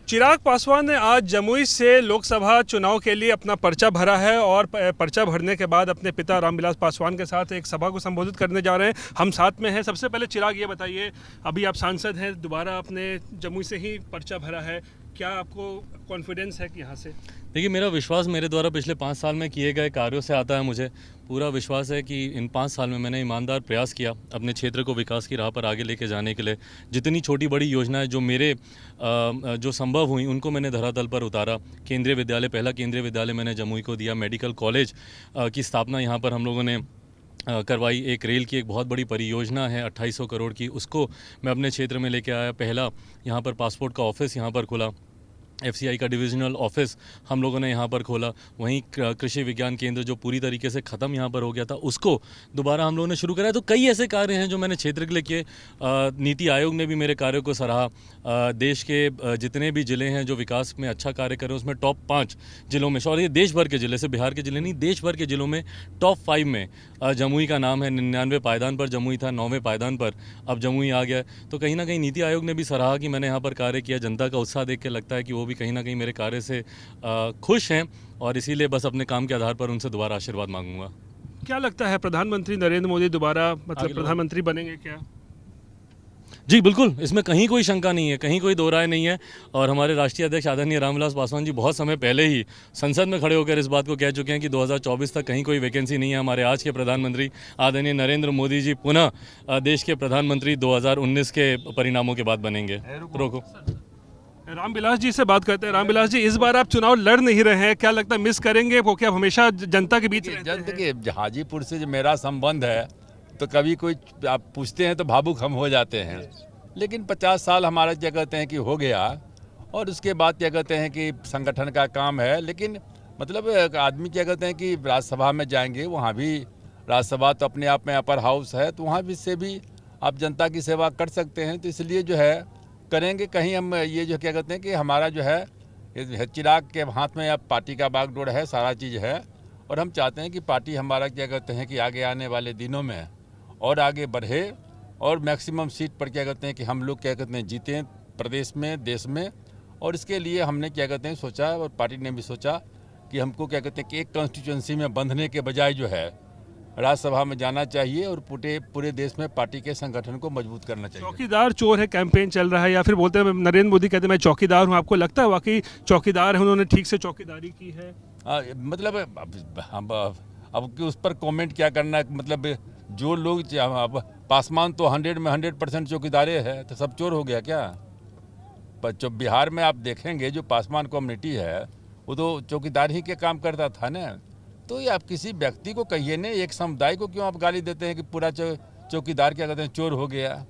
चिराग पासवान ने आज जमुई से लोकसभा चुनाव के लिए अपना पर्चा भरा है और पर्चा भरने के बाद अपने पिता रामविलास पासवान के साथ एक सभा को संबोधित करने जा रहे हैं। हम साथ में हैं। सबसे पहले चिराग ये बताइए, अभी आप सांसद हैं, दोबारा आपने जमुई से ही पर्चा भरा है, क्या आपको कॉन्फिडेंस है कि यहाँ से? देखिए, मेरा विश्वास मेरे द्वारा पिछले 5 साल में किए गए कार्यों से आता है। मुझे पूरा विश्वास है कि इन 5 साल में मैंने ईमानदार प्रयास किया अपने क्षेत्र को विकास की राह पर आगे लेके जाने के लिए। जितनी छोटी बड़ी योजनाएं जो मेरे जो संभव हुई उनको मैंने धरातल पर उतारा। केंद्रीय विद्यालय, पहला केंद्रीय विद्यालय मैंने जमुई को दिया। मेडिकल कॉलेज की स्थापना यहाँ पर हम लोगों ने करवाई। एक रेल की एक बहुत बड़ी परियोजना है 2800 करोड़ की, उसको मैं अपने क्षेत्र में लेके आया। पहला यहाँ पर पासपोर्ट का ऑफिस यहाँ पर खुला। FCI का डिविजनल ऑफिस हम लोगों ने यहाँ पर खोला। वहीं कृषि विज्ञान केंद्र जो पूरी तरीके से ख़त्म यहाँ पर हो गया था, उसको दोबारा हम लोगों ने शुरू कराया। तो कई ऐसे कार्य हैं जो मैंने क्षेत्र के लिए किए। नीति आयोग ने भी मेरे कार्यों को सराहा। देश के जितने भी ज़िले हैं जो विकास में अच्छा कार्य करें, उसमें टॉप 5 ज़िलों में, और ये देश भर के ज़िले से, बिहार के ज़िले नहीं, देश भर के ज़िलों में टॉप 5 में जमुई का नाम है। 99 पायदान पर जमुई था, 9वें पायदान पर अब जमुई आ गया। तो कहीं ना कहीं नीति आयोग ने भी सराहा कि मैंने यहाँ पर कार्य किया। जनता का उत्साह देख के लगता है कि वो भी कहीं ना कहीं मेरे कार्य से खुश हैं, और इसीलिए बस अपने काम के आधार पर उनसे दोबारा आशीर्वाद मांगूंगा। क्या लगता है, प्रधानमंत्री नरेंद्र मोदी दोबारा प्रधानमंत्री बनेंगे क्या? जी बिल्कुल, इसमें कहीं कोई शंका नहीं है, कहीं कोई दो राय नहीं है। और हमारे राष्ट्रीय अध्यक्ष आदरणीय रामविलास पासवान जी बहुत समय पहले ही संसद में खड़े होकर इस बात को कह चुके हैं कि 2024 तक कहीं कोई वैकेंसी नहीं है। हमारे आज के प्रधानमंत्री आदरणीय नरेंद्र मोदी जी पुनः देश के प्रधानमंत्री 2019 के परिणामों के बाद बनेंगे। रोको, रामविलास जी से बात करते हैं। रामविलास जी, इस बार आप चुनाव लड़ नहीं रहे हैं, क्या लगता है मिस करेंगे वो? क्या हमेशा जनता के बीच जनता के हाजीपुर से जो मेरा संबंध है, तो कभी कोई आप पूछते हैं तो भावुक हम हो जाते हैं। लेकिन 50 साल हमारा क्या कहते हैं कि हो गया, और उसके बाद क्या कहते हैं कि संगठन का काम है। लेकिन मतलब आदमी क्या कहते हैं कि राज्यसभा में जाएंगे, वहाँ भी राज्यसभा तो अपने आप में अपर हाउस है, तो वहाँ भी से भी आप जनता की सेवा कर सकते हैं। तो इसलिए जो है करेंगे। कहीं हम ये जो क्या कहते हैं कि हमारा जो है चिराग के हाथ में अब पार्टी का बागडोर है, सारा चीज़ है, और हम चाहते हैं कि पार्टी हमारा क्या कहते हैं कि आगे आने वाले दिनों में और आगे बढ़े, और मैक्सिमम सीट पर क्या कहते हैं कि हम लोग क्या कहते हैं जीतें प्रदेश में, देश में। और इसके लिए हमने क्या कहते हैं सोचा, और पार्टी ने भी सोचा कि हमको क्या कहते हैं कि एक कॉन्स्टिट्यूंसी में बंधने के बजाय जो है राज्यसभा में जाना चाहिए, और पूरे देश में पार्टी के संगठन को मजबूत करना चाहिए। चौकीदार चोर है कैंपेन चल रहा है, या फिर बोलते हैं नरेंद्र मोदी कहते हैं मैं चौकीदार हूं। आपको लगता है वाकई चौकीदार है, उन्होंने ठीक से चौकीदारी की है? मतलब अब उस पर कमेंट क्या करना, मतलब जो लोग, अब पासवान तो 100 में 100% चौकीदारे है, तो सब चोर हो गया क्या? पर जो बिहार में आप देखेंगे जो पासवान कम्युनिटी है, वो तो चौकीदार ही के काम करता था ना। तो ये आप किसी व्यक्ति को कहिए ना, एक समुदाय को क्यों आप गाली देते हैं कि पूरा चौकीदार क्या कहते हैं चोर हो गया?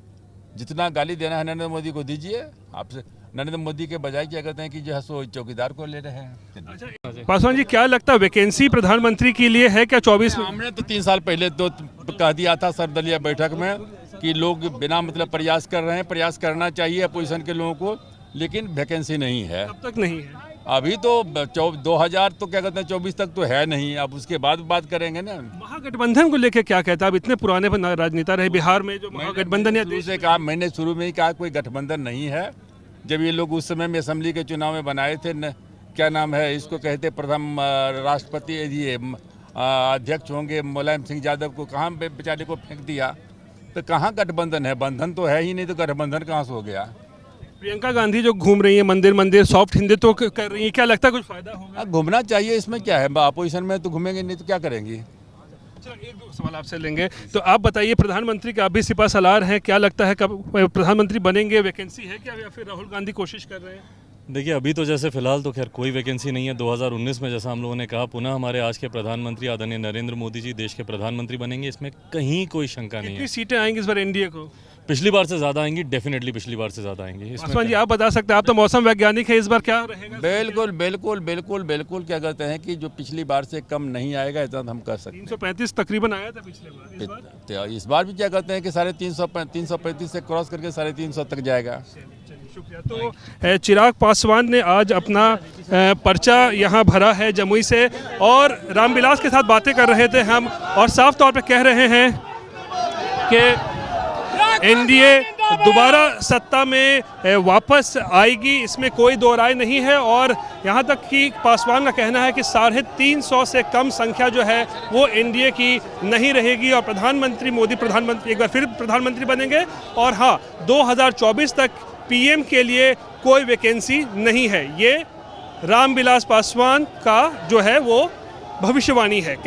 जितना गाली देना है नरेंद्र मोदी को दीजिए। आपसे नरेंद्र मोदी के बजाय क्या कहते हैं कि जो है सो चौकीदार को ले रहे हैं। पासवान जी, क्या लगता है वैकेंसी प्रधानमंत्री के लिए है क्या 24 में? हमने तो 3 साल पहले तो कह दिया था सर्वदलीय बैठक में कि लोग बिना मतलब प्रयास कर रहे हैं, प्रयास करना चाहिए अपोजिशन के लोगों को, लेकिन वैकेंसी नहीं है। अब तक नहीं है? अभी तो 2000 तो क्या कहते हैं 24 तक तो है नहीं, अब उसके बाद बात करेंगे ना। महागठबंधन को लेकर क्या कहता है? अब इतने पुराने राजनेता रहे बिहार में, जो महागठबंधन या शुरू से कहा, मैंने शुरू में ही कहा कोई गठबंधन नहीं है। जब ये लोग उस समय में असेंबली के चुनाव में बनाए थे क्या नाम है इसको कहते, प्रथम राष्ट्रपति ये अध्यक्ष होंगे मुलायम सिंह यादव को, कहाँ बेचारे को फेंक दिया। तो कहाँ गठबंधन है? बंधन तो है ही नहीं, तो गठबंधन कहाँ से हो गया? प्रियंका गांधी जो घूम रही है मंदिर सॉफ्ट हिंदी तो कर रही है, क्या लगता है कुछ फायदा होगा? घूमना चाहिए, इसमें क्या है? अपोजिशन में तो घूमेंगे नहीं तो क्या करेंगी? एक दो सवाल आपसे लेंगे। तो आप बताइए, प्रधानमंत्री का आप भी सिपा सलार हैं, क्या लगता है कब प्रधानमंत्री बनेंगे? वैकेंसी है क्या, या फिर राहुल गांधी कोशिश कर रहे हैं? देखिए, अभी तो जैसे फिलहाल तो खैर कोई वैकेंसी नहीं है। 2019 में जैसा हम लोगों ने कहा, पुनः हमारे आज के प्रधानमंत्री आदरणीय नरेंद्र मोदी जी देश के प्रधानमंत्री बनेंगे, इसमें कहीं कोई शंका नहीं है। कितनी सीटें आएंगी इस बार एनडीए को? पिछली बार से ज़्यादा आएंगी, डेफिनेटली पिछली बार से ज़्यादा आएंगी। पासवान जी, आप बता सकते हैं, आप तो मौसम वैज्ञानिक है, इस बार क्या रहेगा? बिल्कुल बिल्कुल बिल्कुल बिल्कुल क्या कहते हैं कि जो पिछली बार से कम नहीं आएगा, इतना हम कर सकते हैं। 335 तकरीबन आया था पिछले बार, इस बार भी क्या कहते हैं कि 335 से क्रॉस करके 350 तक जाएगा। शुक्रिया। तो चिराग पासवान ने आज अपना पर्चा यहाँ भरा है जमुई से, और रामविलास के साथ बातें कर रहे थे हम, और साफ तौर पे कह रहे हैं कि एनडीए दोबारा सत्ता में वापस आएगी, इसमें कोई दो राय नहीं है। और यहाँ तक कि पासवान का कहना है कि 350 से कम संख्या जो है वो एनडीए की नहीं रहेगी और प्रधानमंत्री मोदी एक बार फिर प्रधानमंत्री बनेंगे। और हाँ, 2024 तक पीएम के लिए कोई वैकेंसी नहीं है। ये रामविलास पासवान का जो है वो भविष्यवाणी है।